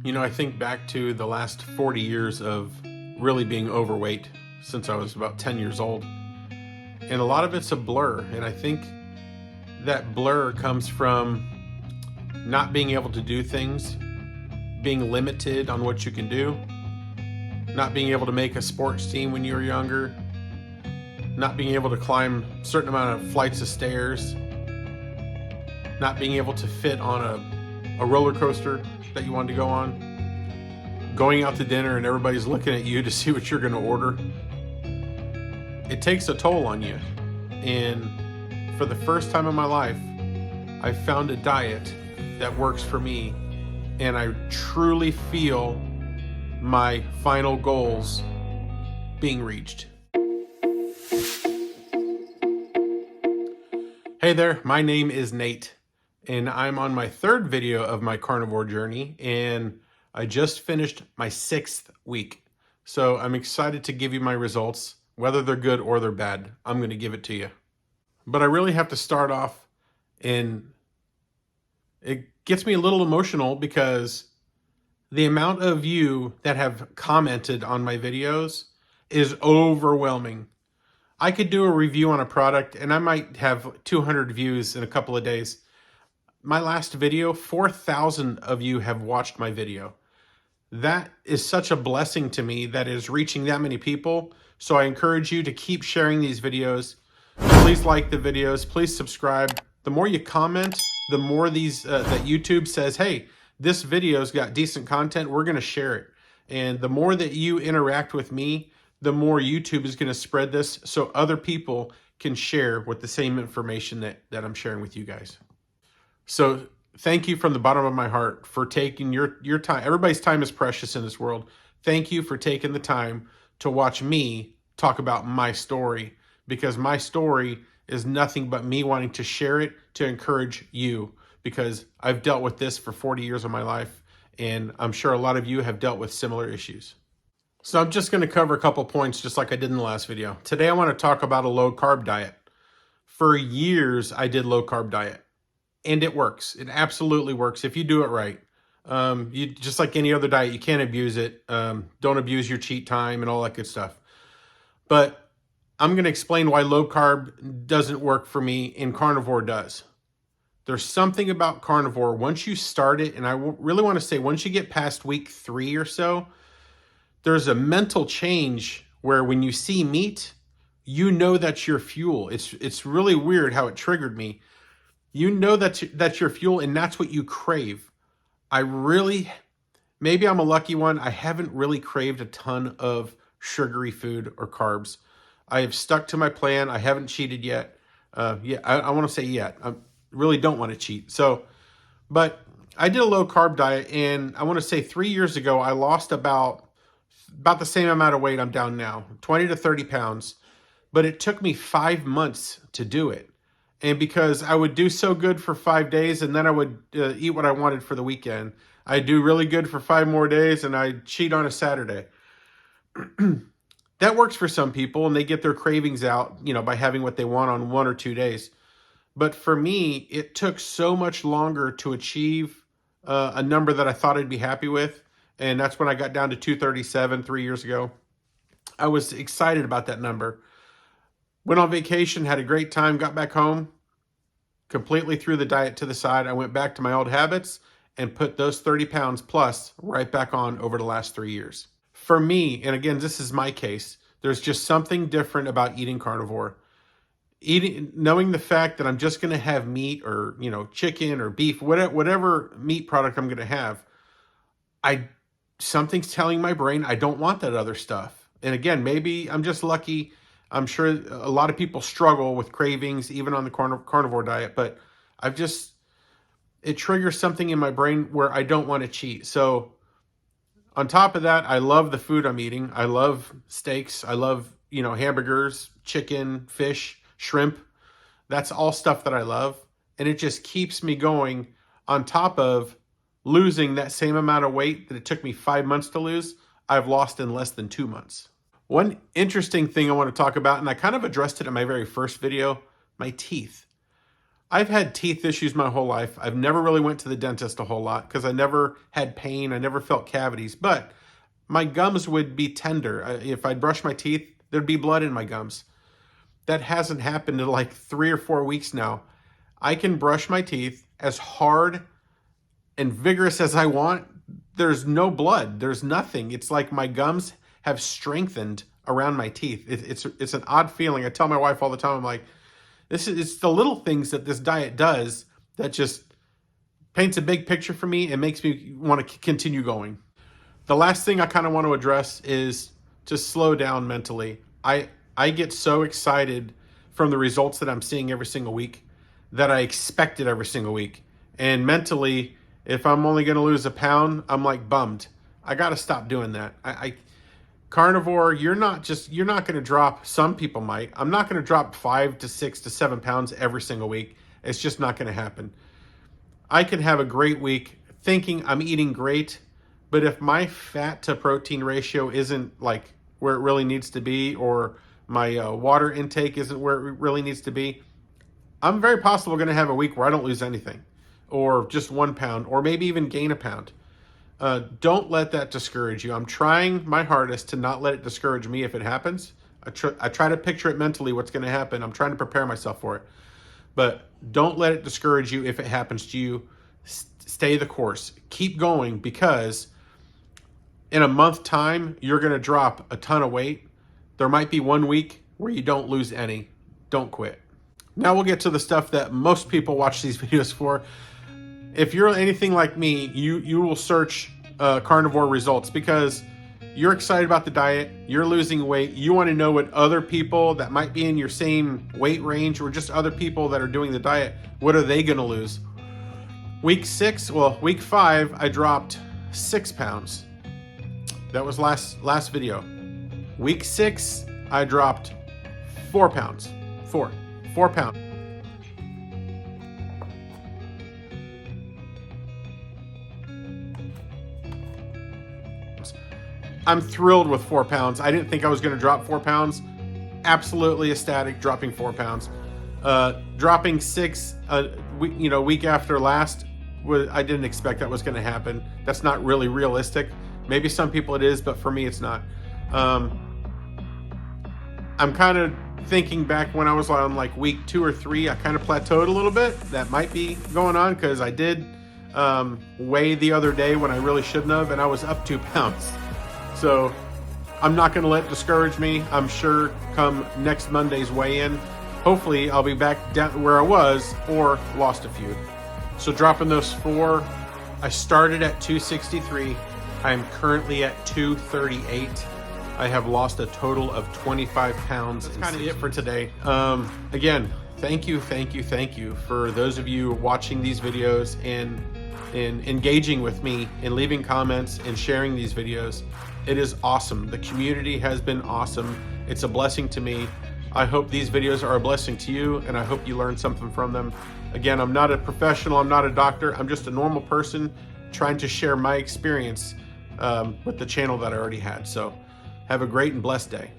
I think back to the last 40 years of really being overweight since I was about 10 years old. And a lot of it's a blur. And I think that blur comes from not being able to do things, being limited on what you can do, not being able to make a sports team when you were younger, not being able to climb a certain amount of flights of stairs, not being able to fit on a roller coaster that you wanted to go on, going out to dinner and everybody's looking at you to see what you're going to order. It takes a toll on you. And for the first time in my life, I found a diet that works for me, and I truly feel my final goals being reached. Hey there, my name is Nate, and I'm on my third video of my carnivore journey, and I just finished my 6th week. So I'm excited to give you my results. Whether they're good or they're bad, I'm going to give it to you. But I really have to start off, and it gets me a little emotional because the amount of you that have commented on my videos is overwhelming. I could do a review on a product and I might have 200 views in a couple of days. My last video, 4,000 of you have watched my video. That is such a blessing to me that is reaching that many people. So I encourage you to keep sharing these videos. Please like the videos, please subscribe. The more you comment, the more that YouTube says, hey, this video's got decent content, we're gonna share it. And the more that you interact with me, the more YouTube is gonna spread this so other people can share with the same information that I'm sharing with you guys. So thank you from the bottom of my heart for taking your time. Everybody's time is precious in this world. Thank you for taking the time to watch me talk about my story, because my story is nothing but me wanting to share it to encourage you, because I've dealt with this for 40 years of my life, and I'm sure a lot of you have dealt with similar issues. So I'm just going to cover a couple points just like I did in the last video. Today I want to talk about a low-carb diet. For years I did low-carb diet, and it works. It absolutely works if you do it right. You just like any other diet, you can't abuse it. Don't abuse your cheat time and all that good stuff. But I'm going to explain why low carb doesn't work for me and carnivore does. There's something about carnivore, once you start it, and I really want to say once you get past week 3 or so, there's a mental change where when you see meat, you know that's your fuel. It's really weird how it triggered me. You know that's your fuel, and that's what you crave. Maybe I'm a lucky one. I haven't really craved a ton of sugary food or carbs. I have stuck to my plan. I haven't cheated yet. I want to say yet. I really don't want to cheat. But I did a low carb diet, and I want to say 3 years ago, I lost about the same amount of weight I'm down now, 20 to 30 pounds. But it took me 5 months to do it. And because I would do so good for 5 days, and then I would eat what I wanted for the weekend. I'd do really good for 5 more days, and I'd cheat on a Saturday. That works for some people, and they get their cravings out, by having what they want on 1 or 2 days. But for me, it took so much longer to achieve a number that I thought I'd be happy with. And that's when I got down to 237 3 years ago. I was excited about that number. Went on vacation, had a great time, got back home, completely threw the diet to the side. I went back to my old habits and put those 30 pounds plus right back on over the last 3 years. For me, and again, this is my case, there's just something different about eating carnivore. Knowing the fact that I'm just going to have meat or, chicken or beef, whatever meat product I'm going to have, something's telling my brain I don't want that other stuff. And again, maybe I'm just lucky. I'm sure a lot of people struggle with cravings, even on the carnivore diet, but it triggers something in my brain where I don't want to cheat. So on top of that, I love the food I'm eating. I love steaks. I love, hamburgers, chicken, fish, shrimp. That's all stuff that I love. And it just keeps me going on top of losing that same amount of weight that it took me 5 months to lose. I've lost in less than 2 months. One interesting thing I want to talk about, and I kind of addressed it in my very first video, my teeth. I've had teeth issues my whole life. I've never really went to the dentist a whole lot because I never had pain. I never felt cavities, but my gums would be tender. If I'd brush my teeth, there'd be blood in my gums. That hasn't happened in like 3 or 4 weeks now. I can brush my teeth as hard and vigorous as I want. There's no blood. There's nothing. It's like my gums have strengthened around my teeth. It's an odd feeling. I tell my wife all the time, I'm like, it's the little things that this diet does that just paints a big picture for me and makes me want to continue going. The last thing I kind of want to address is to slow down mentally. I get so excited from the results that I'm seeing every single week that I expect it every single week. And mentally, if I'm only going to lose a pound, I'm like bummed. I got to stop doing that. Carnivore, you're not going to drop, some people might. I'm not going to drop 5 to 6 to 7 pounds every single week. It's just not going to happen. I can have a great week thinking I'm eating great, but if my fat to protein ratio isn't like where it really needs to be, or my water intake isn't where it really needs to be, I'm very possible going to have a week where I don't lose anything, or just 1 pound, or maybe even gain a pound. Don't let that discourage you. I'm trying my hardest to not let it discourage me if it happens. I try to picture it mentally what's going to happen. I'm trying to prepare myself for it. But don't let it discourage you if it happens to you. Stay the course. Keep going, because in a month time, you're going to drop a ton of weight. There might be 1 week where you don't lose any. Don't quit. Now we'll get to the stuff that most people watch these videos for. If you're anything like me, you will search Carnivore Results because you're excited about the diet, you're losing weight, you want to know what other people that might be in your same weight range, or just other people that are doing the diet, what are they going to lose? Week 5, I dropped 6 pounds. That was last video. Week 6, I dropped 4 pounds. 4 pounds. I'm thrilled with 4 pounds. I didn't think I was going to drop 4 pounds. Absolutely ecstatic dropping 4 pounds. Dropping 6, week after last, I didn't expect that was going to happen. That's not really realistic. Maybe some people it is, but for me it's not. I'm kind of thinking back when I was on like week 2 or 3, I kind of plateaued a little bit. That might be going on because I did weigh the other day when I really shouldn't have, and I was up 2 pounds. So I'm not going to let it discourage me. I'm sure come next Monday's weigh-in, hopefully I'll be back down where I was or lost a few. So dropping those 4, I started at 263. I am currently at 238. I have lost a total of 25 pounds. That's kind of it for today. Again, thank you for those of you watching these videos and engaging with me and leaving comments and sharing these videos. It is awesome. The community has been awesome. It's a blessing to me. I hope these videos are a blessing to you, and I hope you learned something from them. Again, I'm not a professional, I'm not a doctor, I'm just a normal person trying to share my experience with the channel that I already had. So have a great and blessed day.